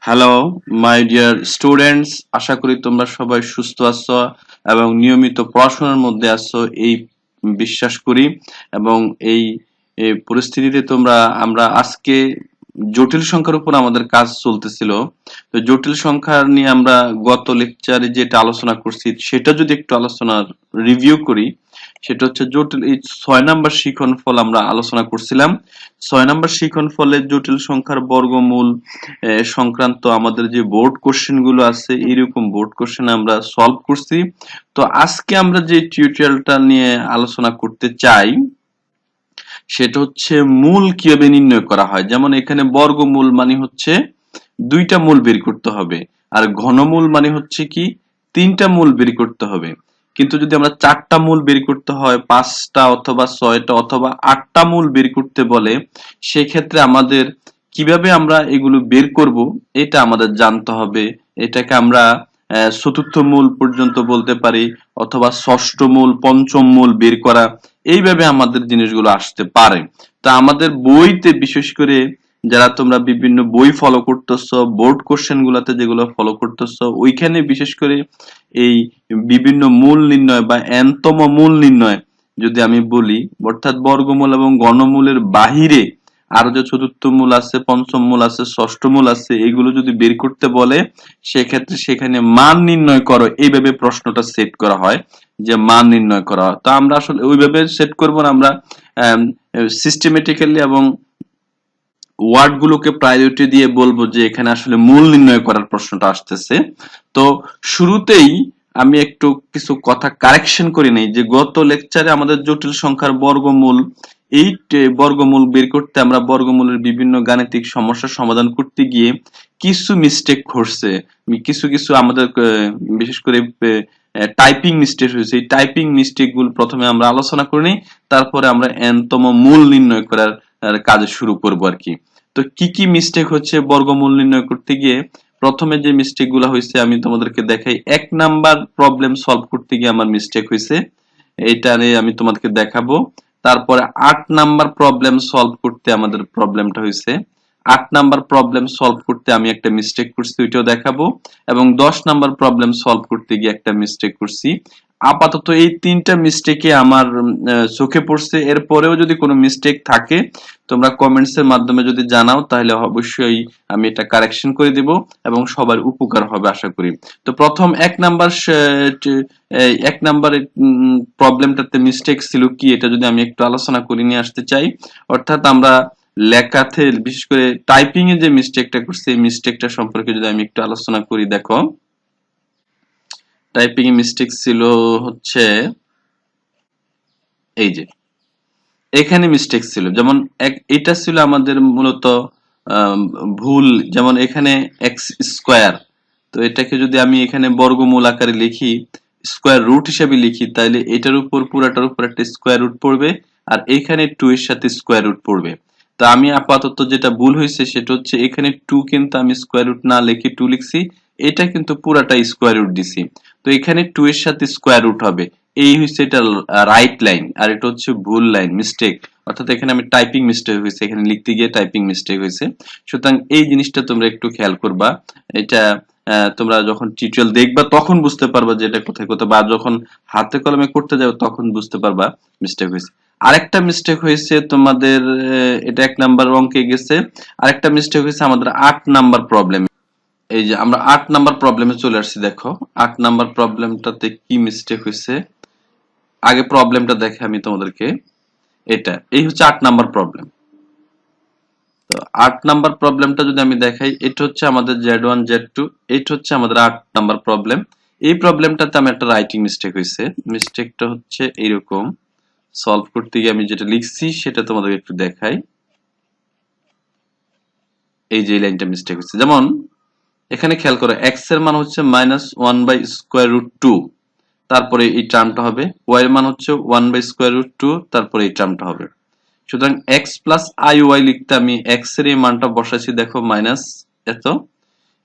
Hello my dear students, আশা করি তোমরা সবাই সুস্থ আছো এবং নিয়মিত পড়াশোনার মধ্যে আছো এই বিশ্বাস করি। এবং এই এই পরিস্থিতিতে আমরা আজকে জটিল সংখ্যার উপর আমাদের কাজ চলতেছিল। তো জটিল সংখ্যা নিয়ে আমরা গত লেকচারে যেটা আলোচনা করছি সেটা যদি একটু আলোচনার রিভিউ করি, সেটা হচ্ছে জটিল এই 6 নাম্বার শিক্ষণফল আমরা আলোচনা করছিলাম। 6 নাম্বার শিক্ষণফলের জটিল সংখ্যার বর্গমূল সংক্রান্ত আমাদের যে বোর্ড কোশ্চেন গুলো আছে, এরকম বোর্ড কোশ্চেন আমরা সলভ করছি। তো আজকে আমরা যে টিউটোরিয়ালটা নিয়ে আলোচনা করতে চাই সেটা হচ্ছে মূল কিভাবে নির্ণয় করা হয়। যেমন এখানে বর্গমূল মানে হচ্ছে 2টা মূল বের করতে হবে, আর ঘনমূল মানে হচ্ছে কি 3টা মূল বের করতে হবে। কিন্তু যদি আমরা 4টা মূল বের করতে হয়, 5টা অথবা 6টা অথবা 8টা মূল বের করতে বলে, সেক্ষেত্রে আমাদের কিভাবে আমরা এগুলো বের করব এটা আমাদের জানতে হবে। এটাকে আমরা চতুর্থ মূল পর্যন্ত বলতে পারি, অথবা ষষ্ঠ মূল, পঞ্চম মূল বের করা, এইভাবে আমাদের জিনিসগুলো আসতে পারে। তা আমাদের বইতে বিশেষ করে যারা তোমরা বিভিন্ন বই ফলো করতেছো, বোর্ড কোশ্চেন গুলাতে যেগুলো ফলো করতেছো, ওইখানে বিশেষ করে এই বিভিন্ন মূল নির্ণয় বা এনতম মূল নির্ণয় যদি আমি বলি, অর্থাৎ বর্গমূল এবং ঘনমূলের বাহিরে আরো যে চতুর্থ মূল আছে, পঞ্চম মূল আছে, ষষ্ঠ মূল আছে, এগুলো যদি বের করতে বলে সেক্ষেত্রে সেখানে মান নির্ণয় করো, এইভাবে প্রশ্নটা সেট করা হয় যে মান নির্ণয় করা হয়। তো আমরা আসলে ওইভাবে সেট করবো না, আমরা সিস্টেমেটিক্যালি এবং ওয়ার্ড গুলোকে প্রায়োরিটি দিয়ে বলবো যে এখানে আসলে মূল নির্ণয় করার প্রশ্নটা আসতেছে। তো শুরুতেই আমি একটু কিছু কথা কারেকশন করে নেই যে গত লেকচারে আমাদের জটিল সংখ্যার বর্গমূল, এই বর্গমূল বের করতে আমরা বর্গমূলের বিভিন্ন গাণিতিক সমস্যার সমাধান করতে গিয়ে কিছু মিস্টেক ঘটছে। কিছু কিছু আমাদের বিশেষ করে টাইপিং মিস্টেক হয়েছে। এই টাইপিং মিস্টেক গুলো প্রথমে আমরা আলোচনা করে নিই, তারপরে আমরা এনতম মূল নির্ণয় করার কাজ শুরু করবো আর কি। তো কি কি মিস্টেক হচ্ছে বর্গমূল নির্ণয় করতে গিয়ে? প্রথমে যে মিস্টেক গুলো হয়েছে আমি তোমাদেরকে দেখাই। 1 নাম্বার প্রবলেম সলভ করতে গিয়ে আমার মিস্টেক হয়েছে, এটা নিয়ে আমি তোমাদেরকে দেখাবো। তারপরে 8 নাম্বার প্রবলেম সলভ করতে আমাদের প্রবলেমটা হয়েছে, 8 নাম্বার প্রবলেম সলভ করতে আমি একটা মিস্টেক করছি, ওইটাও দেখাবো। এবং 10 নাম্বার প্রবলেম সলভ করতে গিয়ে একটা মিস্টেক করছি। আপাতত এই 3টা মিস্টেকে আমার চোখে পড়ছে। এরপরেও যদি কোনো মিস্টেক থাকে তোমরা কমেন্টস এর মাধ্যমে যদি জানাও, তাহলে অবশ্যই আমি এটা কারেকশন করে দেব এবং সবার উপকার হবে আশা করি। তো প্রথম 1 নাম্বার প্রবলেমটাতে মিস্টেক ছিল কি, এটা যদি আমি একটু আলোচনা করে নিয়ে আসতে চাই। অর্থাৎ আমরা লেখাতে বিশেষ করে টাইপিং এ যে মিস্টেকটা করছি, এই মিস্টেকটা সম্পর্কে যদি আমি একটু আলোচনা করি। দেখো, টাইপিং এ মিস্টেক ছিল হচ্ছে এই যে এখানে মিস্টেক ছিল। যেমন এটা ছিল আমাদের মূলত ভুল। যেমন এখানে এক্স স্কোয়ার, তো এটাকে যদি আমি এখানে বর্গমূল আকারে লিখি, স্কোয়ার রুট হিসেবে লিখি, তাহলে এটার উপর পুরাটার উপর একটা স্কোয়ার রুট পড়বে, আর এখানে 2 এর সাথে স্কোয়ার রুট পড়বে। তো আমি আপাতত যেটা ভুল হয়েছে সেটা হচ্ছে এখানে 2 কিন্তু আমি স্কোয়ার রুট না লিখে 2 লিখছি, এটা কিন্তু পুরাটা স্কোয়ার রুট দিছি। তো এখানে 2 এর সাথে স্কোয়ার রুট হবে, এই হচ্ছে এটা রাইট লাইন, আর এটা হচ্ছে ভুল লাইন, মিস্টেক। অর্থাৎ এখানে আমি টাইপিং মিস্টেক হয়েছে, এখানে লিখতে গিয়ে টাইপিং মিস্টেক হয়েছে। সুতরাং এই জিনিসটা তোমরা একটু খেয়াল করবা। এটা তোমরা যখন টিউটোরিয়াল দেখবা তখন বুঝতে পারবা যে এটা কোথায় কোথায়, বা যখন হাতে কলমে করতে যাও তখন বুঝতে পারবা মিস্টেক হয়েছে। আরেকটা মিস্টেক হয়েছে তোমাদের, এটা 1 নাম্বার অঙ্কে গেছে। আরেকটা মিস্টেক হয়েছে আমাদের 8 নাম্বার প্রবলেম। এই যে আমরা 8 নাম্বার প্রবলেমে চলে আসছি। দেখো 8 নাম্বার প্রবলেমটাতে কি মিস্টেক হয়েছে, আগে প্রবলেমটা দেখে আমি তোমাদেরকে। এটা এই হচ্ছে 8 নাম্বার প্রবলেম। তো 8 নাম্বার প্রবলেমটা যদি আমি দেখাই, এটা হচ্ছে আমাদের Z1 Z2, এটা হচ্ছে আমাদের 8 নাম্বার প্রবলেম। এই প্রবলেমটাতে আমি একটা রাইটিং মিস্টেক হয়েছে। মিস্টেকটা হচ্ছে এইরকম, সলভ করতে গিয়ে আমি যেটা লিখছি সেটা তোমাদের একটু দেখাই। এই যে এই লাইনটা মিস্টেক হচ্ছে। যেমন এখানে খেয়াল করো, x এর মান হচ্ছে -1/√2, তারপরে এই টার্মটা হবে। y এর মান হচ্ছে 1/√2, তারপরে এই টার্মটা হবে। সুতরাং x প্লাস iy লিখতে আমি x এর এই মানটা বসাইছি, দেখো মাইনাস এত।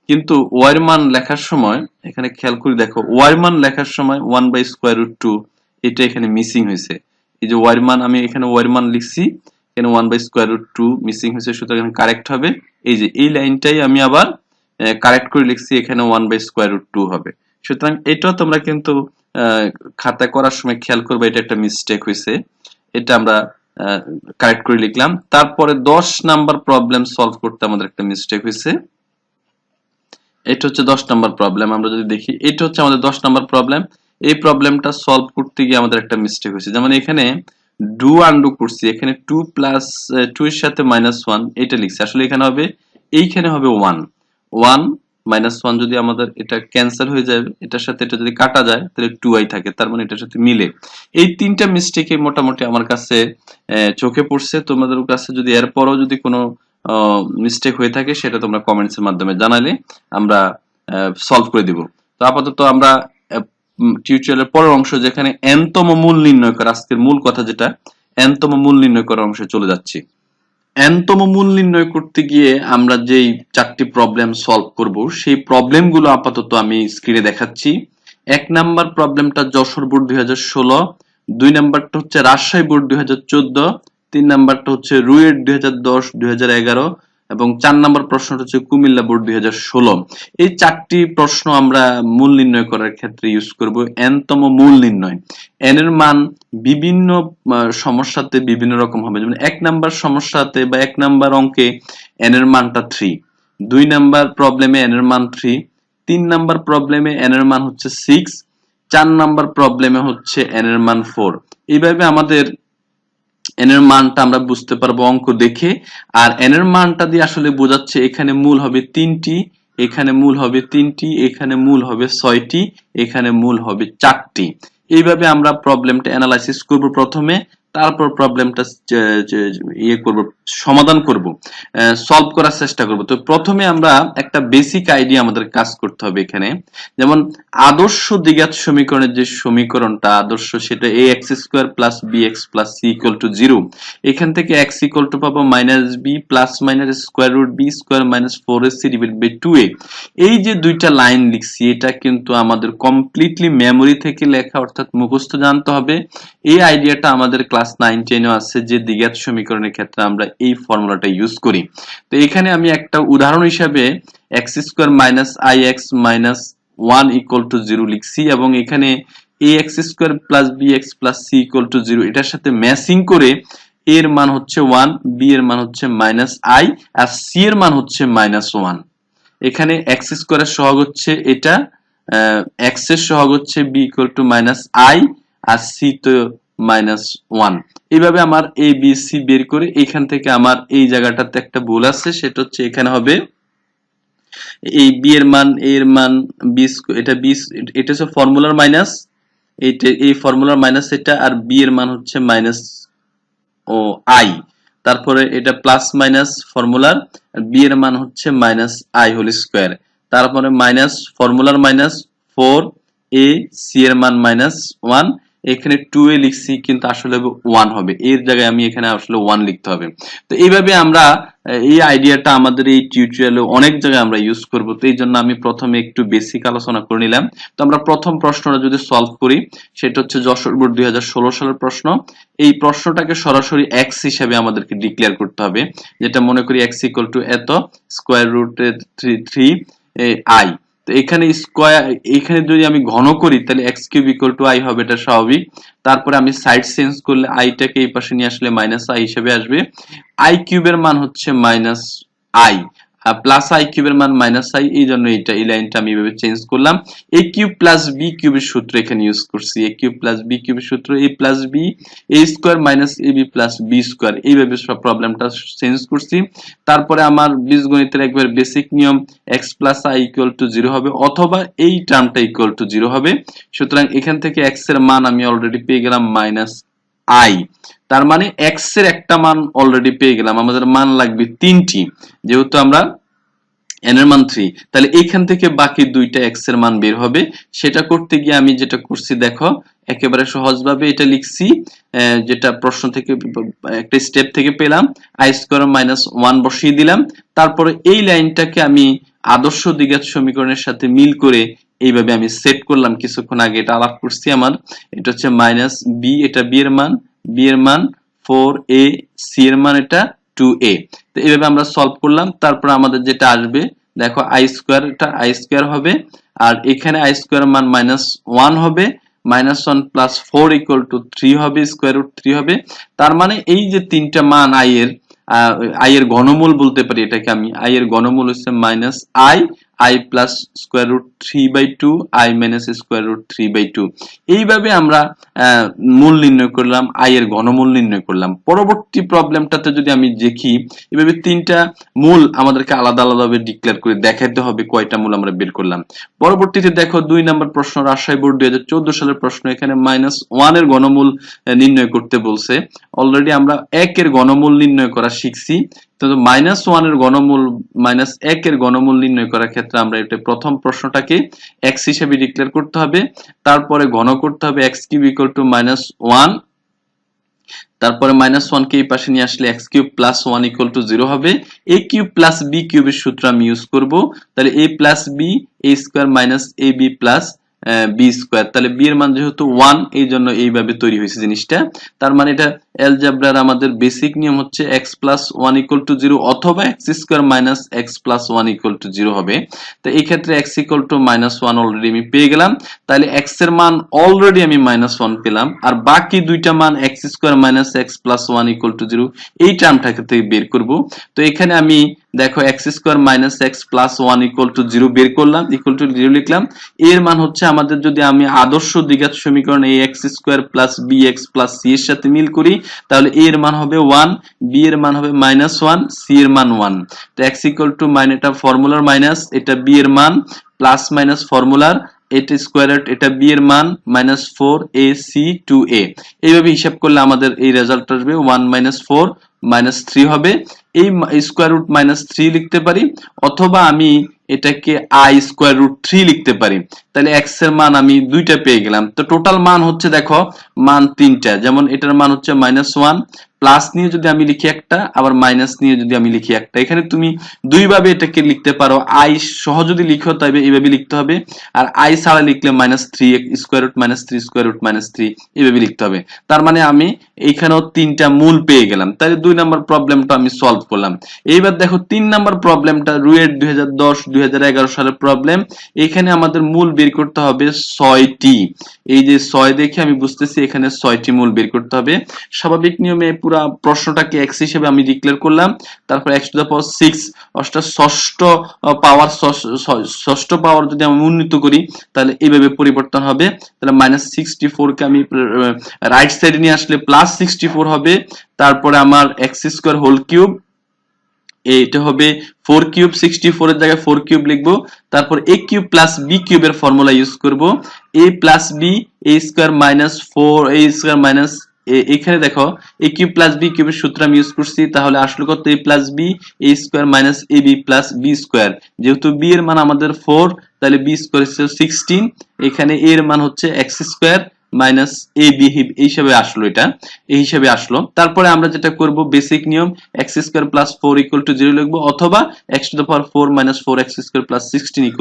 কিন্তু y এর মান লেখার সময় এখানে খেয়াল করে দেখো, y এর মান লেখার সময় 1/√2 এটা এখানে মিসিং হয়েছে। এই যে y এর মান, আমি এখানে y এর মান লিখছি, এখানে 1/√2 মিসিং হয়েছে, সুতরাং কারেক্ট হবে। এই যে এই লাইনটাই আমি আবার কারেক্ট করে লিখছি, এখানে 1/√2 হবে। সুতরাং এটাও তোমরা কিন্তু খাতা করার সময় খেয়াল করবে, এটা একটা মিস্টেক হয়েছে, এটা আমরা কারেক্ট করে লিখলাম। তারপরে 10 নাম্বার প্রবলেম সলভ করতে আমাদের একটা মিস্টেক হয়েছে, এটা হচ্ছে 10 নাম্বার প্রবলেম। আমরা যদি দেখি, এটা হচ্ছে আমাদের 10 নাম্বার প্রবলেম। এই প্রবলেমটা সলভ করতে গিয়ে আমাদের একটা মিস্টেক হয়েছে, যেমন এখানে ডু আনডু করছি, এখানে 2 প্লাস 2 এর সাথে -1 এটা লিখছি, আসলে এখানে হবে, এইখানে হবে 1 1 -1, যদি আমাদের এটা ক্যান্সেল হয়ে যায়, এটার সাথে এটা যদি কাটা যায় তাহলে 2i থাকে, তার মানে এটার সাথে মিলে। এই তিনটা মিস্টেকে মোটামুটি আমার কাছে চোখে পড়ছে। তোমাদের কাছে যদি এরপরও যদি কোনো মিস্টেক হয়ে থাকে সেটা তোমরা কমেন্টস এর মাধ্যমে জানালে আমরা সলভ করে দিব। তো আপাতত আমরা টিউটোরিয়ালের পরের অংশ, যেখানে n-তম মূল নির্ণয় করা, আজকের মূল কথা যেটা n-তম মূল নির্ণয় করার অংশে চলে যাচ্ছি। n-তম মূল নির্ণয় করতে গিয়ে আমরা যেই 4টি প্রবলেম সলভ করব, সেই প্রবলেমগুলো আপাতত আমি স্ক্রিনে দেখাচ্ছি। 1 নাম্বার প্রবলেমটা যশোর বোর্ড 2016, 2 নাম্বারটা হচ্ছে রাজশাহী বোর্ড 2014, 3 নাম্বারটা হচ্ছে রুয়েট 2010 2011 এবং 4 নাম্বার প্রশ্নটা হচ্ছে কুমিল্লা বোর্ড 2016। এই 4টি প্রশ্ন আমরা মূল নির্ণয় করার ক্ষেত্রে ইউজ করব n-তম মূল নির্ণয়। n এর মান বিভিন্ন সমস্যাতে বিভিন্ন রকম হবে, যেমন 1 নাম্বার সমস্যাতে বা 1 নাম্বার অঙ্কে n এর মানটা 3, 2 নাম্বার প্রবলেমে n এর মান 3, 3 নাম্বার প্রবলেমে n এর মান হচ্ছে 6, 4 নাম্বার প্রবলেমে হচ্ছে n এর মান 4। এইভাবে আমাদের n এর মানটা আমরা বুঝতে পারবো অঙ্ক দেখে। আর n এর মানটা দিয়ে আসলে বোঝাচ্ছে এখানে মূল হবে 3টি, এখানে মূল হবে 3টি, এখানে মূল হবে 6টি, এখানে মূল হবে 4টি। এইভাবে আমরা প্রবলেমটা অ্যানালাইসিস করব প্রথমে, তারপর প্রবলেমটা সমাধান করব, সলভ করার চেষ্টা করব। তো প্রথমে আমরা একটা বেসিক আইডিয়া আমাদের কাজ করতে হবে এখানে। যেমন আদর্শ দ্বিঘাত সমীকরণের যে সমীকরণটা আদর্শ, সেটা ax² + bx + c = 0। এখান থেকে x পাবো -b ± (b² - 4ac / 2a)। এই যে দুইটা লাইন লিখছি, এটা কিন্তু আমাদের কমপ্লিটলি মেমোরি থেকে লেখা, অর্থাৎ মুখস্থ জানতে হবে। এই আইডিয়াটা আমাদের ক্লাস 9 10 এ আছে, যে দ্বিঘাত সমীকরণের ক্ষেত্রে আমরা এই ফর্মুলাটা ইউজ করি। তো এখানে আমি একটা উদাহরণ হিসেবে x² - ix - 1 = 0 লিখছি, এবং এখানে ax² + bx + c = 0 এটার সাথে ম্যাচিং করে a এর মান হচ্ছে 1, b এর মান হচ্ছে -i আর c এর মান হচ্ছে -1। এখানে x² এর সহগ হচ্ছে এটা, x এর সহগ হচ্ছে b = -i আর c তো -1। এইভাবে আমার a b c বের করে এখান থেকে আমার এই জায়গাটাতে একটা ভুল আছে, সেটা হচ্ছে এখানে হবে এই b এর মান, a এর মান b, এটা b, এটা হচ্ছে ফর্মুলার মাইনাস, এইটা এই ফর্মুলার মাইনাস এটা, আর b এর মান হচ্ছে মাইনাস ও i, তারপরে এটা প্লাস মাইনাস ফর্মুলার, b এর মান হচ্ছে -i², তারপরে মাইনাস ফর্মুলার মাইনাস 4a, c এর মান -1, এখানে 2a লিখছি কিন্তু আসলে 1 হবে, এর জায়গায় আমি এখানে আসলে 1 লিখতে হবে। তো এইভাবে আমরা এই আইডিয়াটা আমাদের এই টিউটোরিয়ালে অনেক জায়গায় আমরা ইউজ করব। তো এই জন্য আমি প্রথমে একটু বেসিক আলোচনা করে নিলাম। তো আমরা প্রথম প্রশ্নটা যদি সলভ করি, সেটা হচ্ছে যশোর বোর্ড 2016 সালের প্রশ্ন। এই প্রশ্নটাকে সরাসরি x হিসেবে আমাদেরকে ডিক্লেয়ার করতে হবে, যেটা মনে করি x = এত √3i। তো এখানে স্কয়ার, এখানে যদি আমি ঘন করি তাহলে x³ = i হবে, এটা স্বাভাবিক। তারপরে আমি সাইড চেঞ্জ করলে i টাকে এই পাশে নিয়ে আসলে -i হিসেবে আসবে। i³ এর মান হচ্ছে -i, প্লাস i³ এর মান -i, এই জন্য এই লাইনটা আমি এভাবে চেঞ্জ করলাম। a³ + b³ এর সূত্র এখানে ইউজ করছি, a³ + b³ এর সূত্র a + b, a² - ab + b², এইভাবে সব প্রবলেমটা চেঞ্জ করছি। তারপরে আমার বীজগণিতের একবার বেসিক নিয়ম, x + i = 0 হবে, অথবা এই টার্মটা = 0 হবে। সুতরাং এখান থেকে x এর মান আমি অলরেডি পেয়ে গেলাম -i, তার মানে x এর একটা মান অলরেডি পেয়ে গেলাম, আমাদের মান লাগবে 3টি, যেহেতু আমরা n এর মান 3, তাহলে এখান থেকে বাকি দুইটা x এর মান বের হবে। সেটা করতে গিয়ে আমি যেটা করছি দেখো, একেবারে সহজভাবে এটা লিখছি, যেটা প্রশ্ন থেকে একটা স্টেপ থেকে পেলাম, i² - 1 বসিয়ে দিলাম। তারপরে এই লাইনটাকে আমি আদর্শ দ্বিঘাত সমীকরণের সাথে মিল করে এইভাবে আমি সেট করলাম, কিছুক্ষণ আগে এটা আলাপ করছি। আমার এটা হচ্ছে -b, এটা b এর মান, b এর মান 4a, c এর মান এটা 2a। তো এইভাবে আমরা সলভ করলাম। তারপর আমাদের যেটা আসবে দেখো আই স্কোয়ারটা আই স্কোয়ার হবে, আর এখানে আই স্কোয়ার মান -1 হবে, -1 + 4 = 3 হবে, স্কোয়ার রুট 3 হবে। তার মানে এই যে তিনটা মান আই এর ঘনমূল বলতে পারি এটাকে আমি, আই এর ঘনমূল হচ্ছে -i plus square root 3/2 i minus square root 3/2। এইভাবে আমরা মূল নির্ণয় করলাম, আই এর ঘনমূল নির্ণয় করলাম। পরবর্তী প্রবলেমটাতে যদি আমি দেখি, এভাবে তিনটা মূল আমাদেরকে আলাদা আলাদাভাবে ডিক্লেয়ার করে দেখাতে হবে কয়টা মূল আমরা বের করলাম। পরবর্তীতে দেখো 2 নম্বর প্রশ্ন, রাজশাহী বোর্ড 2014 সালের প্রশ্ন। এখানে -1 এর ঘনমূল নির্ণয় করতে বলছে। অলরেডি আমরা 1 এর ঘনমূল নির্ণয় করা শিখছি, তো -1 এর ঘনমূল -1 এর ঘনমূল নির্ণয় করার ক্ষেত্রে আমরা এটা প্রথম প্রশ্নটাকে x হিসেবে ডিক্লেয়ার করতে হবে, তারপরে ঘন করতে হবে x³ = -1, তারপরে -1 কে এই পাশে নিয়ে আসলে x³ + 1 = 0 হবে। a³ + b³ এর সূত্র আমি ইউজ করব, তাহলে a + b a² - ab + b square, তাহলে b এর মান যেহেতু 1 এই জন্য এইভাবে তৈরি হয়েছে জিনিসটা। তার মানে এটা অ্যালজেব্রার আমাদের বেসিক নিয়ম হচ্ছে x + 1 = 0 অথবা x² - x + 1 = 0 হবে। তো এই ক্ষেত্রে x = -1 অলরেডি আমি পেয়ে গেলাম, তাহলে x এর মান অলরেডি আমি -1 পেলাম, আর বাকি দুইটা মান x² - x + 1 = 0 এই টার্মটাকে থেকে বের করব। তো এখানে আমি দেখো x² - x + 1 = 0 বের করলাম, = 0 লিখলাম। এর মান হচ্ছে আমাদের, যদি আমি আদর্শ দ্বিঘাত সমীকরণ এই x² + bx + c এর সাথে মিল করি, তাহলে a এর মান হবে 1, b এর মান হবে -1, c এর মান 1। তো x = এটা ফর্মুলার মাইনাস, এটা b এর মান, প্লাস মাইনাস ফর্মুলার, এটা স্কয়ার রুট, এটা b এর মান -4ac 2a। এইভাবে হিসাব করলে আমাদের এই রেজাল্ট আসবে 1 - 4 - 3 হবে। এই স্কয়ার রুট -3 লিখতে পারি, অথবা আমি এটাকে i√3 লিখতে পারি। তাহলে x এর মান আমি দুইটা পেয়ে গেলাম। তো টোটাল মান হচ্ছে, দেখো মান তিনটা, যেমন এটার মান হচ্ছে -1, প্লাস নিয়ে যদি আমি লিখি একটা, আবার মাইনাস নিয়ে যদি আমি লিখি একটা। এখানে তুমি দুই ভাবে এটাকে লিখতে পারো, i সহ যদি লিখো তবে এইভাবে লিখতে হবে, আর i ছাড়া লিখলে -3 স্কয়ার রুট -3 স্কয়ার রুট -3 এইভাবে লিখতে হবে। তার মানে আমি এইখানেও তিনটা মূল পেয়ে গেলাম। তাহলে 2 নম্বর প্রবলেমটা আমি সলভ করলাম। এইবার দেখো 3 নম্বর প্রবলেমটা রুয়েট 2010-2011 সালের প্রবলেম। এখানে আমাদের মূল বের করতে হবে 6টি। এই যে 6 দেখে আমি বুঝতেছি এখানে 6টি মূল বের করতে হবে। স্বাভাবিক নিয়মে পুরো প্রশ্নটাকে x হিসেবে আমি ডিক্লেয়ার করলাম, তারপর x⁶ অর্থাৎ ষষ্ঠ পাওয়ার যদি আমি উন্নীত করি তাহলে এইভাবে পরিবর্তন হবে। তাহলে -64 কে আমি রাইট সাইডে নিয়ে আসলে +64 হবে। তারপরে আমার x² হোল কিউব, এটা হবে 4³ 64 এর জায়গায় 4³ লিখবো। তারপর a³ + b³ এর ফর্মুলা ইউজ করব, a + b a² - 4 এখানে দেখো a³ + b³ এর সূত্র আমি ইউজ করছি, তাহলে আসলে কত a + b a² - ab + b²। যেহেতু b এর মান আমাদের 4, তাহলে b² হচ্ছে 16, এখানে a এর মান হচ্ছে x² মাইনাস ab হিসাবে আসলো, এটা এই হিসাবে আসলো। তারপরে আমরা যেটা করব বেসিক নিয়ম, x² + 4 = 0 লিখবো, অথবা x⁴ - 4x² + 16 =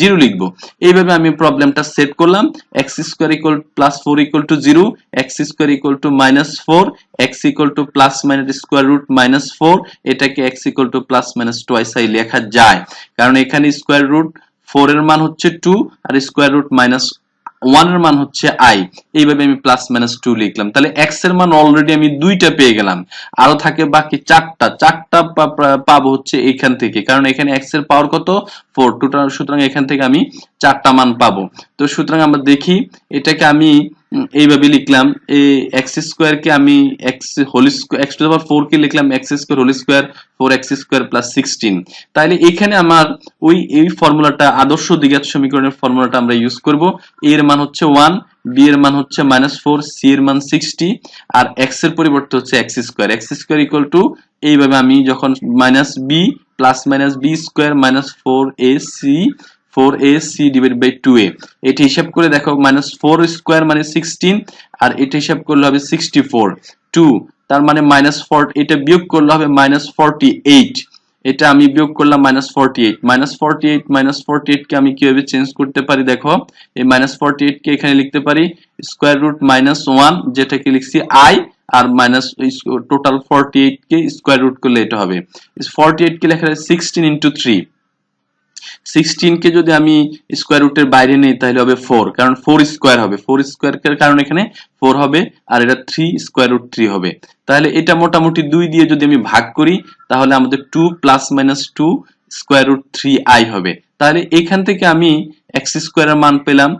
0 লিখবো। এইভাবে আমি প্রবলেমটা সেট করলাম। x² + 4 = 0, x² - 4, x ± √4, এটাকে x ± twice i লেখা যায়, কারণ এখানে স্কয়ার রুট 4 এর মান হচ্ছে 2 আর স্কয়ার রুট -1 এর মান হচ্ছে i। এইভাবে আমি +-2 লিখলাম। তাহলে x এর মান অলরেডি আমি দুইটা পেয়ে গেলাম, আরো থাকে বাকি চারটা পাবো হচ্ছে এখান থেকে, কারণ এখানে x এর পাওয়ার কত 4 টোটাল, সুতরাং এখান থেকে আমি চারটা মান পাবো। তো সুতরাং আমরা দেখি এটাকে আমি এইভাবে লিখলাম, এই x² কে আমি x⁴ কে লিখলাম x² হোল স্কয়ার 4x² + 16। তাহলে এখানে আমার এই ফর্মুলাটা, আদর্শ দ্বিঘাত সমীকরণের ফর্মুলাটা আমরা ইউজ করব। a এর মান হচ্ছে 1, b এর মান হচ্ছে -4, c এর মান 60, আর x এর পরিবর্তে হচ্ছে x² এইভাবে আমি যখন -b + b² -4ac 2a, এটা হিসাব করে দেখো -4² মানে 16, আর এটা হিসাব করলে হবে 64, 2, তার মানে -4, এটা বিয়োগ করলে হবে -48, এটা আমি বিয়োগ করলাম -48 কে আমি কিভাবে চেঞ্জ করতে পারি, দেখো এই -48 কে এখানে লিখতে পারি স্কয়ার রুট -1, যেটাকে লিখছি i, আর টোটাল 48 কে স্কয়ার রুট করলে এটা হবে 48 কে লেখা যায় 16 × 3, 16 কে যদি আমি স্কয়ার রুটের বাইরে নেই তাহলে হবে 4, কারণ 4 স্কয়ার হবে, 4 স্কয়ার এর কারণে এখানে 4 হবে, আর এটা 3 স্কয়ার রুট 3 হবে। তাহলে এটা মোটামুটি 2 দিয়ে যদি আমি ভাগ করি তাহলে আমাদের 2 plus minus 2 square root 3i হবে। তাহলে এখান থেকে আমি x স্কয়ার এর মান পেলাম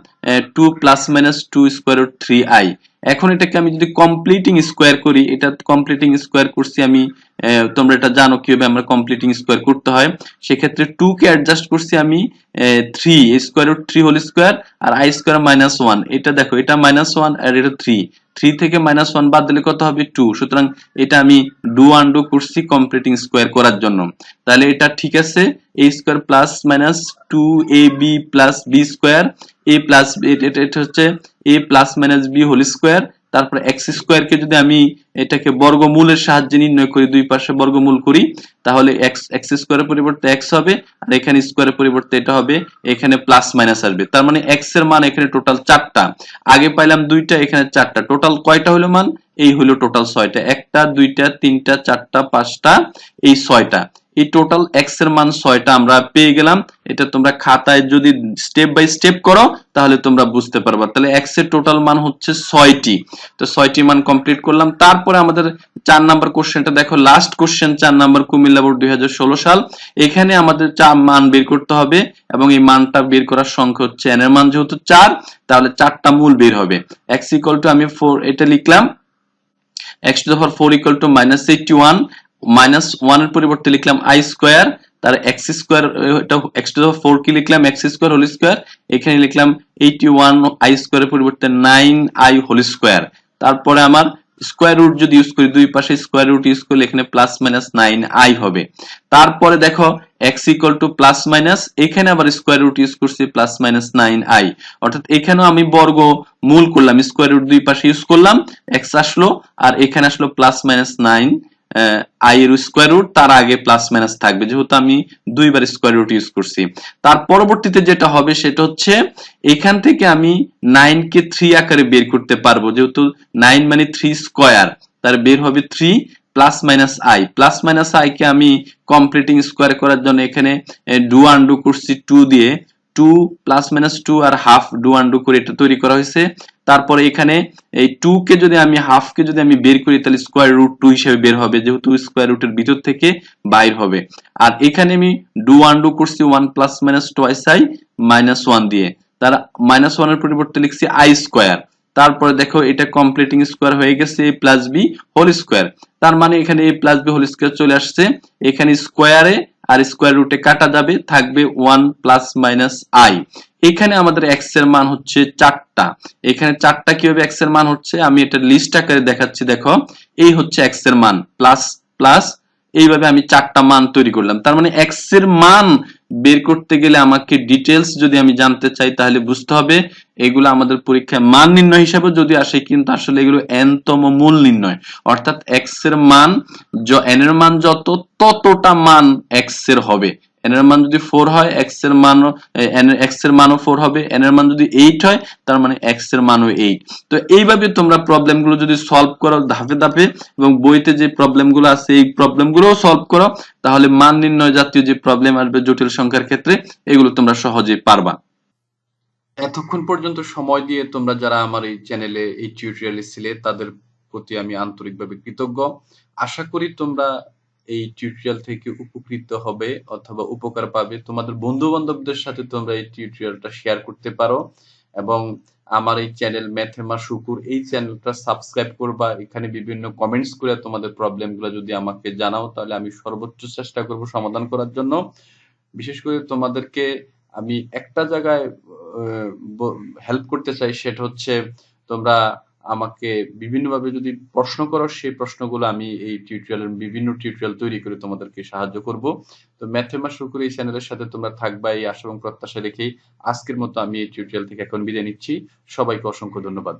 2 plus minus 2 square root 3i। এখন এটাকে আমি যদি কমপ্লিটিং স্কয়ার করি, এটা কমপ্লিটিং স্কয়ার করছি আমি, তোমরা এটা জানো কিভাবে আমরা কমপ্লিটিং স্কয়ার করতে হয়। সেক্ষেত্রে 2 কে অ্যাডজাস্ট করছি আমি 3 স্কয়ার রুট 3 হোল স্কয়ার আর i স্কয়ার মাইনাস 1। এটা দেখো, এটা মাইনাস 1 আর এটা 3 থেকে মাইনাস 1 বাদ দিলে কত হবে 2। সুতরাং এটা আমি ডু আনডু করছি কমপ্লিটিং স্কয়ার করার জন্য। তাহলে এটা ঠিক আছে, a square plus minus 2ab plus b square, a plus এটা হচ্ছে a plus minus b whole square. তারপর x স্কয়ার কে যদি আমি এটাকে বর্গমূলের সাহায্যে নির্ণয় করি, দুই পাশে বর্গমূল করি, তাহলে x স্কয়ারের পরিবর্তে x হবে, আর এখানে স্কয়ারের পরিবর্তে এটা হবে, এখানে প্লাস মাইনাস আসবে। তার মানে x এর মান এখানে টোটাল 4টা, আগে পাইলাম 2টা, এখানে 4টা, টোটাল কয়টা হলো মান? এই হলো টোটাল 6টা, 1টা 2টা 3টা 4টা 5টা, এই 6টা। এই টোটাল x এর মান 6টা আমরা পেয়ে গেলাম। এটা তোমরা খাতায় যদি স্টেপ বাই স্টেপ করো তাহলে তোমরা বুঝতে পারবা। তাহলে x এর টোটাল মান হচ্ছে 6টি। তো 6টি মান কমপ্লিট করলাম। তারপরে আমাদের 4 নাম্বার কোশ্চেনটা দেখো, last question 4 number Comilla board 2016 সাল। এখানে আমাদের মান বের করতে হবে এবং এই মানটা বের করার সংখ্যা হচ্ছে n এর মান যেহেতু 4, তাহলে 4টা মূল বের হবে। x ইকুয়াল টু আমি 4 এটা লিখলাম, x two the power 4 equal to minus 81, minus 1 এর পরিবর্তে লিখলাম i স্কয়ার, তার x স্কয়ার, এটা x টু the power 4 কি লিখলাম x স্কয়ার হোল স্কয়ার, এখানে লিখলাম 81 i স্কয়ারের পরিবর্তে 9i হোল স্কয়ার। তারপরে আমার স্কয়ার রুট যদি ইউজ করি, দুই পাশে স্কয়ার রুট ইউজ করলে এখানে প্লাস মাইনাস 9i হবে। তারপরে দেখো x equal to plus minus, এখানে আবার স্কয়ার রুট ইউজ করছি প্লাস মাইনাস 9i, অর্থাৎ এখানেও আমি বর্গ মূল করলাম, স্কয়ার রুট দুই পাশে ইউজ করলাম, x আসলো আর এখানে আসলো প্লাস মাইনাস 9 i এর স্কয়ার রুট, তার আগে প্লাস মাইনাস থাকবে যেহেতু আমি দুইবার স্কয়ার রুট ইউজ করছি। তার পরবর্তীতে যেটা হবে সেটা হচ্ছে এখান থেকে আমি 9 কে 3 আকারে বের করতে পারবো, যেহেতু 9 মানে 3 স্কয়ার, তার বের হবে 3 plus minus i। Plus minus i কে আমি কমপ্লিটিং স্কয়ার করার জন্য এখানে ডু আনডু করছি 2 দিয়ে, 2 প্লাস মাইনাস 2 আর হাফ ডু আনডু করে এটা তৈরি করা হয়েছে। তারপরে এখানে এই 2 কে যদি আমি হাফ কে যদি আমি বের করি তাহলে স্কয়ার রুট 2 হিসেবে বের হবে, যেহেতু স্কয়ার রুটের ভিতর থেকে বাইর হবে। আর এখানে আমি ডু আনডু করছি 1 plus minus twice i minus 1 দিয়ে, তার মাইনাস 1 এর পরিবর্তে লিখছি i স্কয়ার। তারপরে দেখো এটা কমপ্লিটিং স্কয়ার হয়ে গেছে a plus b whole square, তার মানে এখানে a plus b whole square চলে আসছে, এখানে স্কয়ারে আর স্কয়ার রুটে কাটা যাবে, থাকবে 1 প্লাস মাইনাস i। এখানে আমাদের x এর মান হচ্ছে 4টা, এখানে 4টা কিভাবে x এর মান হচ্ছে আমি এটা লিস্ট আকারে দেখাচ্ছি। দেখো এই হচ্ছে x এর মান, প্লাস প্লাস এইভাবে আমি 4টা মান তৈরি করলাম। তার মানে x এর মান বের করতে গেলে আমাকে ডিটেইলস যদি আমি জানতে চাই তাহলে বুঝতে হবে এগুলো আমাদের পরীক্ষায় মান নির্ণয় হিসেবে যদি আসে, কিন্তু আসলে এগুলো n তম মূল নির্ণয়, অর্থাৎ x এর মান n এর মান যত ততটা মান x এর হবে। n এর মান যদি 4 হয় x এর মানও x এর মানও 4 হবে, n এর মান যদি 8 হয় তার মানে x এর মানও 8। তো এইভাবে তোমরা প্রবলেমগুলো যদি সলভ করো ধাপে ধাপে এবং বইতে যে প্রবলেমগুলো আছে এই প্রবলেমগুলোও সলভ করো, তাহলে মান নির্ণয় জাতীয় যে প্রবলেম আসবে জটিল সংখ্যার ক্ষেত্রে এগুলো তোমরা সহজেই পারবা। এতক্ষণ পর্যন্ত সময় দিয়ে তোমরা যারা আমার এই চ্যানেলে এই টিউটোরিয়ালে ছিলে তাদের প্রতি আমি আন্তরিকভাবে কৃতজ্ঞ। আশা করি তোমরা এই টিউটোরিয়াল থেকে উপকৃত হবে অথবা উপকার পাবে। তোমাদের বন্ধু বান্ধবদের সাথে তোমরা এই টিউটোরিয়ালটা শেয়ার করতে পারো এবং আমার এই চ্যানেল ম্যাথেমা শুকুর এই চ্যানেলটা সাবস্ক্রাইব করবা। এখানে বিভিন্ন কমেন্টস করে তোমাদের প্রবলেমগুলো যদি আমাকে জানাও তাহলে আমি সর্বোচ্চ চেষ্টা করব সমাধান করার জন্য। বিশেষ করে তোমাদেরকে আমি একটা জায়গায় হেল্প করতে চাই, সেটা হচ্ছে তোমরা আমাকে বিভিন্নভাবে যদি প্রশ্ন করো সেই প্রশ্নগুলো আমি এই টিউটোরিয়ালের বিভিন্ন টিউটোরিয়াল তৈরি করে তোমাদেরকে সাহায্য করব। তো ম্যাথেমা শুকুর এই চ্যানেলের সাথে তোমরা থাকবা এই আশা এবং প্রত্যাশা রেখেই আজকের মতো আমি এই টিউটোরিয়াল থেকে এখন বিদায় নিচ্ছি। সবাইকে অসংখ্য ধন্যবাদ।